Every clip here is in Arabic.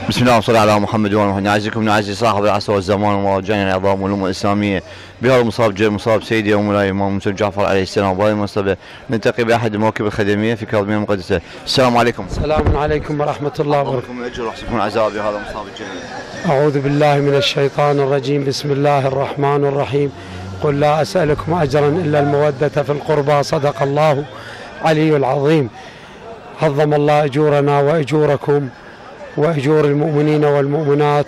بسم الله والصلاة على محمد وعلى نعزكم نعزي صاحب العصر والزمان ومراجعنا العظام والأمة الإسلامية بهذا المصاب جل مصاب سيدي ومولاي الإمام موسى جعفر عليه السلام. وبهذه المناسبة نلتقي بأحد المواكب الخدمية في كاظمية المقدسة. السلام عليكم. السلام عليكم ورحمة الله وبركاته. الله الأجر ويحسبكم العزاء بهذا المصاب الجليل. أعوذ بالله من الشيطان الرجيم. بسم الله الرحمن الرحيم. قل لا أسألكم أجرا إلا المودة في القربى. صدق الله علي العظيم. عظم الله أجورنا وأجوركم وأجور المؤمنين والمؤمنات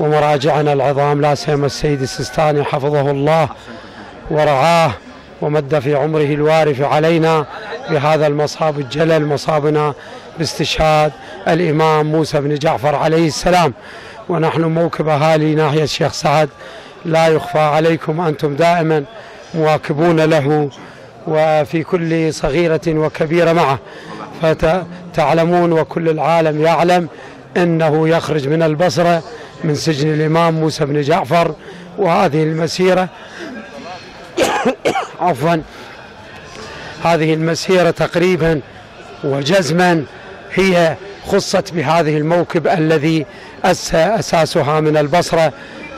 ومراجعنا العظام، لا سيما السيد السيستاني حفظه الله ورعاه ومد في عمره الوارث علينا بهذا المصاب الجلل، مصابنا باستشهاد الإمام موسى بن جعفر عليه السلام. ونحن موكب أهالي ناحية الشيخ سعد لا يخفى عليكم، أنتم دائما مواكبون له وفي كل صغيرة وكبيرة معه، فتعلمون وكل العالم يعلم أنه يخرج من البصرة من سجن الإمام موسى بن جعفر. وهذه المسيرة عفوا هذه المسيرة تقريبا وجزما هي خصت بهذه الموكب الذي أساسها من البصرة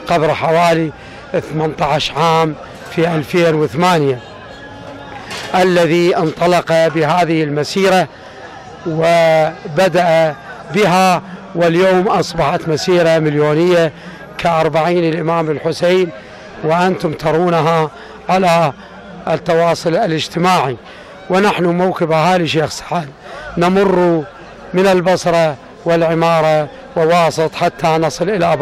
قبل حوالي 18 عام في 2008، الذي انطلق بهذه المسيرة وبدأ بها، واليوم أصبحت مسيرة مليونية كأربعين الإمام الحسين، وأنتم ترونها على التواصل الاجتماعي. ونحن موكب أهالي شيخ سعد نمر من البصرة والعمارة وواسط حتى نصل إلى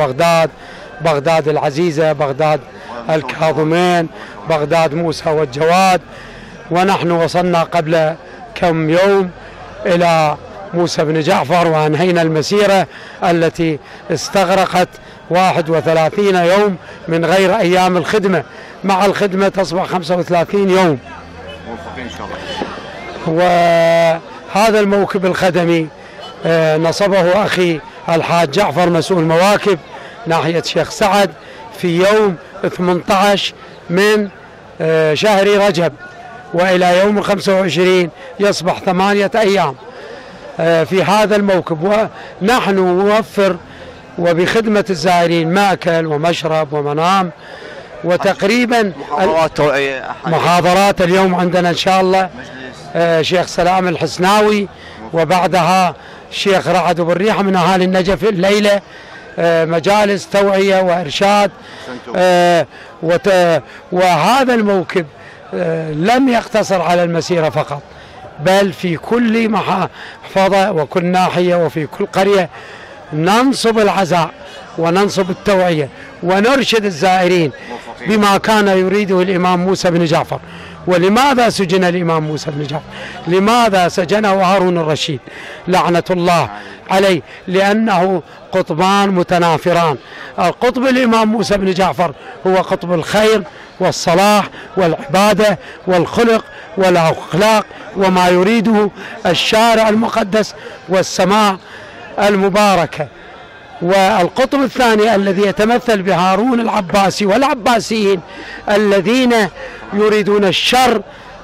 بغداد العزيزة، بغداد الكاظمين، بغداد موسى والجواد. ونحن وصلنا قبل كم يوم إلى موسى بن جعفر وأنهينا المسيرة التي استغرقت 31 يوم من غير أيام الخدمة، مع الخدمة تصبح 35 يوم. موفقين إن شاء الله. وهذا الموكب الخدمي نصبه أخي الحاج جعفر مسؤول مواكب ناحية شيخ سعد في يوم 18 من شهر رجب، وإلى يوم 25 يصبح 8 أيام في هذا الموكب. ونحن نوفر وبخدمة الزائرين مأكل ومشرب ومنام، وتقريبا محاضرات اليوم عندنا إن شاء الله شيخ سلام الحسناوي، وبعدها شيخ رعد بن ريحة من أهالي النجف الليلة، مجالس توعية وإرشاد. وهذا الموكب لم يقتصر على المسيرة فقط، بل في كل محافظة وكل ناحية وفي كل قرية ننصب العزاء وننصب التوعية ونرشد الزائرين بما كان يريده الإمام موسى بن جعفر. ولماذا سجن الإمام موسى بن جعفر؟ لماذا سجنه هارون الرشيد لعنة الله عليه؟ لأنه قطبان متنافران. القطب الإمام موسى بن جعفر هو قطب الخير والصلاح والعبادة والخلق والأخلاق وما يريده الشارع المقدس والسماء المباركة. والقطب الثاني الذي يتمثل بهارون العباسي والعباسيين الذين يريدون الشر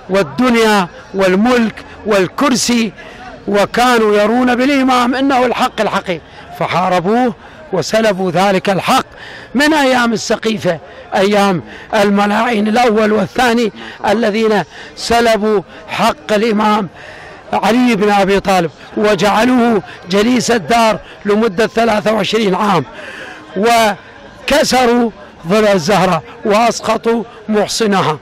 والدنيا والملك والكرسي، وكانوا يرون بالإمام إنه الحق الحقيقي، فحاربوه وسلبوا ذلك الحق من أيام السقيفة، أيام الملاعين الأول والثاني الذين سلبوا حق الإمام علي بن أبي طالب وجعلوه جليس الدار لمدة 23 عام، وكسروا ظل الزهرة وأسقطوا محصنها.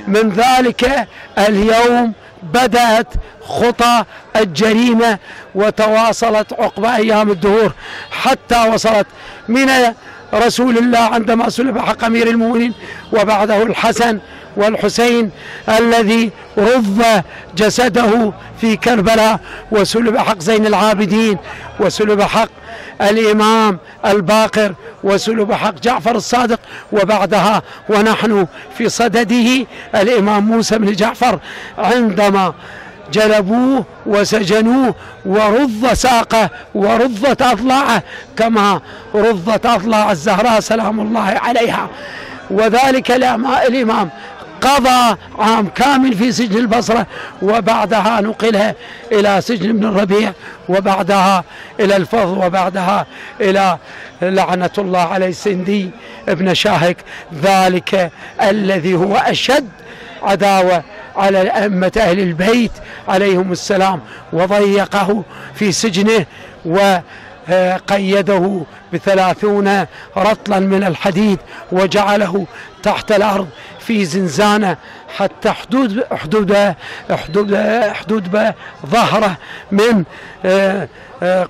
من ذلك اليوم بدأت خطى الجريمة وتواصلت عقب أيام الدهور حتى وصلت من رسول الله عندما سلب حق أمير المؤمنين، وبعده الحسن والحسين الذي رض جسده في كربلاء، وسلب حق زين العابدين، وسلب حق الإمام الباقر، وسلب حق جعفر الصادق، وبعدها ونحن في صدده الإمام موسى بن جعفر عندما جلبوه وسجنوه ورض ساقه ورضت أضلاعه كما رضت أضلاع الزهراء سلام الله عليها. وذلك الإمام قضى عام كامل في سجن البصرة، وبعدها نقل إلى سجن ابن الربيع، وبعدها إلى الفض، وبعدها إلى لعنة الله عليه السندي ابن شاهك، ذلك الذي هو أشد عداوة على أئمة أهل البيت عليهم السلام، وضيقه في سجنه وقيده ب30 رطلا من الحديد، وجعله تحت الأرض في زنزانة حتى حدود ظهره من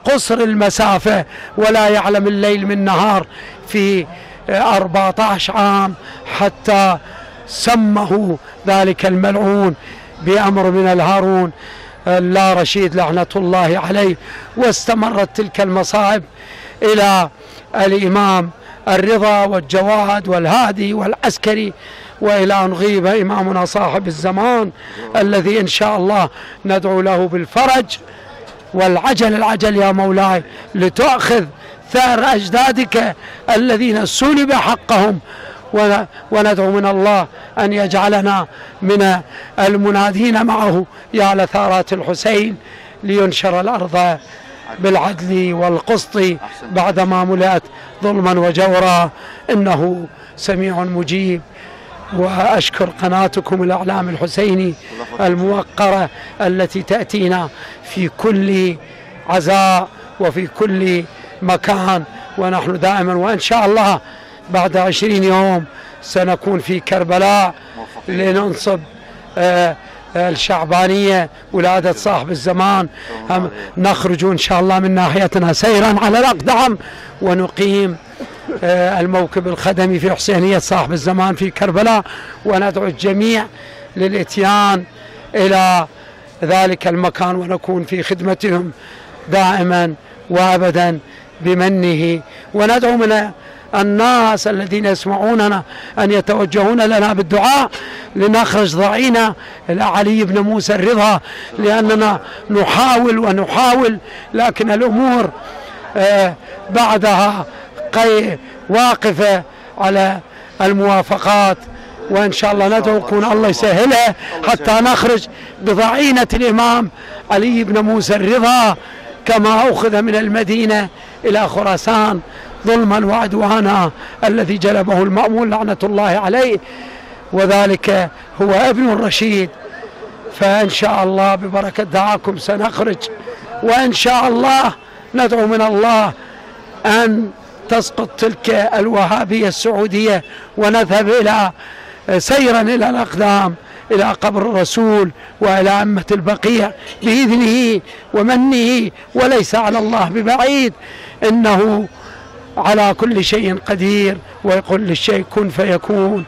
قصر المسافة، ولا يعلم الليل من نهار في 14 عام، حتى سمه ذلك الملعون بأمر من الهارون لا رشيد لعنة الله عليه. واستمرت تلك المصائب إلى الإمام الرضا والجواد والهادي والعسكري، وإلى أن غيب إمامنا صاحب الزمان الذي إن شاء الله ندعو له بالفرج والعجل العجل يا مولاي، لتأخذ ثأر أجدادك الذين سلب حقهم، وندعو من الله أن يجعلنا من المنادين معه يا لثارات الحسين، لينشر الأرض بالعدل والقسط بعدما ملأت ظلما وجورا، إنه سميع مجيب. وأشكر قناتكم الإعلام الحسيني الموقرة التي تأتينا في كل عزاء وفي كل مكان، ونحن دائما وإن شاء الله بعد 20 يوم سنكون في كربلاء لننصب الشعبانية ولادة صاحب الزمان. نخرج إن شاء الله من ناحيتنا سيرا على الأقدام، ونقيم الموكب الخدمي في حسينية صاحب الزمان في كربلاء، وندعو الجميع للإتيان إلى ذلك المكان، ونكون في خدمتهم دائما وأبدا بمنه. وندعو من الناس الذين يسمعوننا أن يتوجهون لنا بالدعاء لنخرج ضعينا إلى علي بن موسى الرضا، لأننا نحاول ونحاول، لكن الأمور بعدها واقفة على الموافقات، وإن شاء الله ندعو كون الله يسهلها حتى نخرج بضعينة الإمام علي بن موسى الرضا كما أخذ من المدينة إلى خراسان ظلما وعدوانا الذي جلبه المأمون لعنة الله عليه، وذلك هو ابن الرشيد. فإن شاء الله ببركة دعاكم سنخرج، وإن شاء الله ندعو من الله أن تسقط تلك الوهابية السعودية، ونذهب إلى سيرا إلى الأقدام إلى قبر الرسول وإلى أمة البقيع بإذنه ومنه، وليس على الله ببعيد، إنه على كل شيء قدير، ويقول للشيء كن فيكون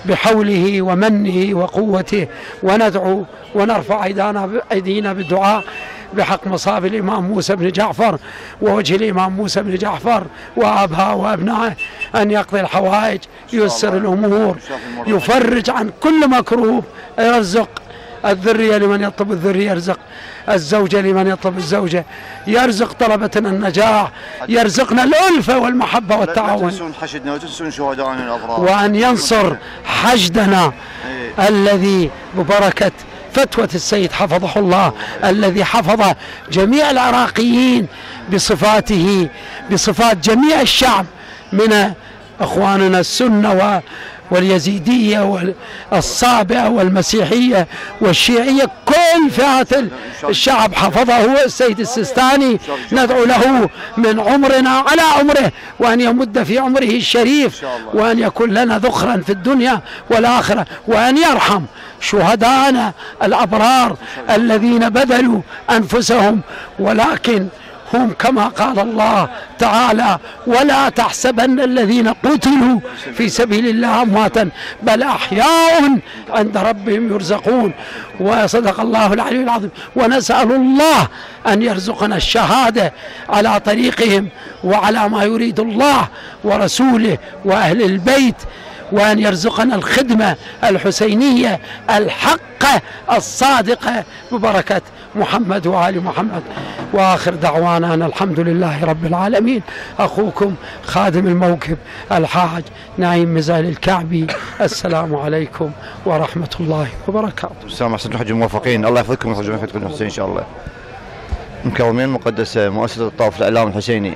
بحوله ومنه وقوته. وندعو ونرفع أيدينا بالدعاء بحق مصاب الإمام موسى بن جعفر ووجه الإمام موسى بن جعفر وأبها وأبنائه، أن يقضي الحوائج، ييسر الأمور، يفرج عن كل مكروب، يرزق الذرية لمن يطلب الذرية، يرزق الزوجة لمن يطلب الزوجة، يرزق طلبتنا النجاح، يرزقنا الألفة والمحبة والتعاون، وأن ينصر حشدنا الذي ببركة فتوى السيد حفظه الله، الذي حفظ جميع العراقيين بصفاته، بصفات جميع الشعب من أخواننا السنة واليزيدية والصابئة والمسيحية والشيعية، كل فئات الشعب حفظه هو السيد السيستاني. ندعو له من عمرنا على عمره، وأن يمد في عمره الشريف، وأن يكون لنا ذخرا في الدنيا والآخرة، وأن يرحم شهداءنا الأبرار الذين بذلوا أنفسهم، ولكن هم كما قال الله تعالى: ولا تحسبن الذين قتلوا في سبيل الله أمواتا بل أحياء عند ربهم يرزقون. وصدق الله العلي العظيم. ونسأل الله أن يرزقنا الشهادة على طريقهم وعلى ما يريد الله ورسوله وأهل البيت، وأن يرزقنا الخدمة الحسينية الحقة الصادقة ببركة محمد وآل محمد. وآخر دعوانا أن الحمد لله رب العالمين. أخوكم خادم الموكب الحاج نعيم مزال الكعبي. السلام عليكم ورحمة الله وبركاته. السلام عليكم الحج موفقين، الله يحفظكم ويحفظكم إن شاء الله. مكرمين مقدس مؤسسة الطائف الإعلام الحسيني.